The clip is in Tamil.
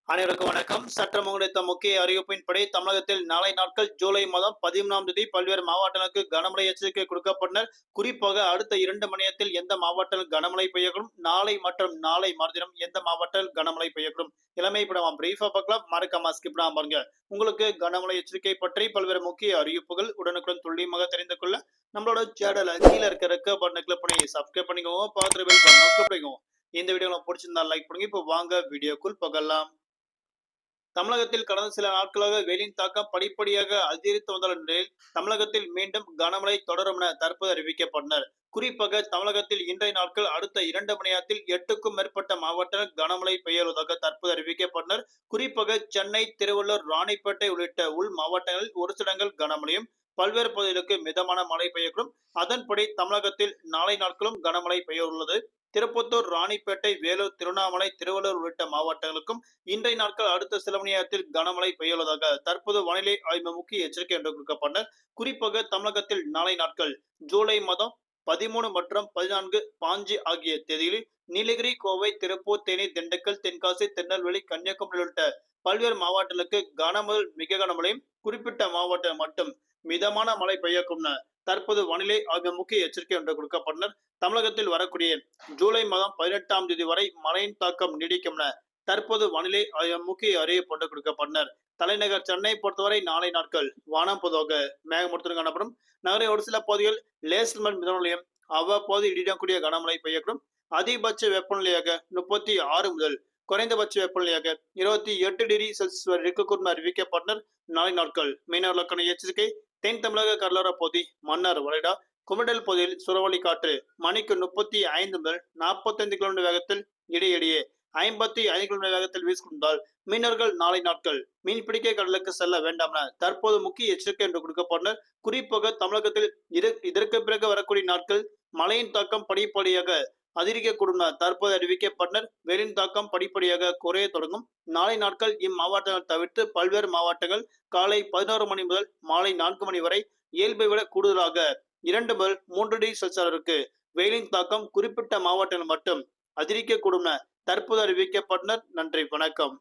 அனைவருக்கும் வணக்கம். சற்றம் கிடைத்த முக்கிய அறிவிப்பின்படி தமிழகத்தில் நாளை நாட்கள் ஜூலை மாதம் 13ஆம் தேதி பல்வேறு மாவட்டங்களுக்கு கனமழை எச்சரிக்கை கொடுக்கப்பட்டனர். குறிப்பாக அடுத்த 2 மணி நேரத்தில் எந்த மாவட்டத்தில் கனமழை பெய்யக்கூடும், நாளை மற்றும் நாளை மறுதினம் எந்த மாவட்டத்தில் கனமழை பெய்யக்கூடும். இளமை இப்ப நம்ம பிரீஃபா பார்க்கலாம். மறக்காம ஸ்கிப் பண்ணாம பாருங்க. உங்களுக்கு கனமழை எச்சரிக்கை பற்றி பல்வேறு முக்கிய அறிவிப்புகள் உடனுக்குடன் துல்லியமாக தெரிந்து கொள்ள நம்மளோட சேனலை கீழே இருக்க ரெக்க பட்டனை கிளிக் பண்ணி சப்ஸ்கிரைப் பண்ணிக்கோங்க. பார்த்து பெல் பட்டனை கிளிக் பண்ணிக்கோங்க. இந்த வீடியோ பிடிச்சிருந்தா லைக் பண்ணுங்க. இப்போ வாங்க வீடியோக்குள் போகலாம். தமிழகத்தில் கடந்த சில நாட்களாக வெயிலின் தாக்கம் படிப்படியாக அதிகரித்து வந்த நிலையில் தமிழகத்தில் மீண்டும் கனமழை தொடரும் என தற்போது அறிவிக்கப்பட்டனர். குறிப்பாக தமிழகத்தில் இன்றைய நாட்கள் அடுத்த 2 மணி நேரத்தில் 8க்கும் மேற்பட்ட மாவட்டங்கள் கனமழை பெய்யுவதாக தற்போது அறிவிக்கப்பட்டனர். குறிப்பாக சென்னை, திருவள்ளூர், ராணிப்பேட்டை உள்ளிட்ட உள் மாவட்டங்களில் ஒரு சில இடங்கள் கனமழையும், பல்வேறு பகுதிகளுக்கு மிதமான மழை பெய்யக்கூடும். அதன்படி தமிழகத்தில் நாளை நாட்களும் கனமழை பெய்ய உள்ளது. திருப்பத்தூர், ராணிப்பேட்டை, வேலூர், திருவண்ணாமலை, திருவள்ளூர் உள்ளிட்ட மாவட்டங்களுக்கும் இன்றைய நாட்கள் அடுத்த சில மணி நேரத்தில் கனமழை பெய்யுள்ளதாக தற்போது வானிலை ஆய்வு முக்கிய எச்சரிக்கை என்று கொடுக்கப்பட்டனர். குறிப்பாக தமிழகத்தில் நாளை நாட்கள் ஜூலை மாதம் 13 மற்றும் 14 பாஞ்சி ஆகிய தேதிகளில் நீலகிரி, கோவை, திருப்பூர், தேனி, திண்டுக்கல், தென்காசி, திருநெல்வேலி, கன்னியாகுமரி உள்ளிட்ட பல்வேறு மாவட்டங்களுக்கு கனமுதல் மிக கனமழையும், குறிப்பிட்ட மாவட்டம் மட்டும் மிதமான மழை பெய்யக்கும் தற்போது வானிலை ஆகிய முக்கிய எச்சரிக்கை என்று கொடுக்கப்பட்டனர். தமிழகத்தில் வரக்கூடிய ஜூலை மாதம் 18ஆம் தேதி வரை மழையின் தாக்கம் நீடிக்கும் என தற்போது வானிலை முக்கிய அறிவிப்பு கொடுக்கப்பட்டனர். தலைநகர் சென்னை பொறுத்தவரை நாளை நாட்கள் வானம் பொதுவாக மேகமூட்டத்துடன் காணப்படும். நகரின் ஒரு சில பகுதிகள் லேசர் முதல் மிதமான அவ்வப்போது இடிடக்கூடிய கனமழை பெய்யக்கூடும். அதிகபட்ச வெப்பநிலையாக 36 முதல் குறைந்தபட்ச வெப்பநிலையாக 28 டிகிரி செல்சியஸ் வரை இருக்கக்கூடும் அறிவிக்கப்பட்டனர். நாளை நாட்கள் மீனவர்களுக்கான எச்சரிக்கை. தென் தமிழக கடலோர பகுதி, மன்னார் வளைகுடா, குமடல் பகுதியில் சூறாவளி காற்று மணிக்கு 35 முதல் 45 கிலோமீட்டர் வேகத்தில் இடையிடையே 55 கிலோமீட்டர் வேகத்தில் வீசிக்கொண்டால் மீனவர்கள் நாளை நாட்கள் மீன்பிடிக்க கடலுக்கு செல்ல வேண்டாம் என தற்போது முக்கிய எச்சரிக்கை என்று கொடுக்கப்பட்டனர். குறிப்பாக தமிழகத்தில் இதற்கு பிறகு வரக்கூடிய நாட்கள் மழையின் தாக்கம் படிப்படியாக அதிகரிக்கக்கூடும் என தற்போது அறிவிக்கப்பட்டனர். வெயிலின் தாக்கம் படிப்படியாக குறைய தொடங்கும். நாளை நாட்கள் இம்மாவட்டங்கள் தவிர்த்து பல்வேறு மாவட்டங்கள் காலை 11 மணி முதல் மாலை 4 மணி வரை இயல்பை விட கூடுதலாக 2 முதல் 3 டிகிரி செல்சியஸிற்கு வெயிலின் தாக்கம் குறிப்பிட்ட மாவட்டங்கள் மட்டும் அதிகரிக்கக்கூடும் என தற்போது அறிவிக்கப்பட்டனர். நன்றி, வணக்கம்.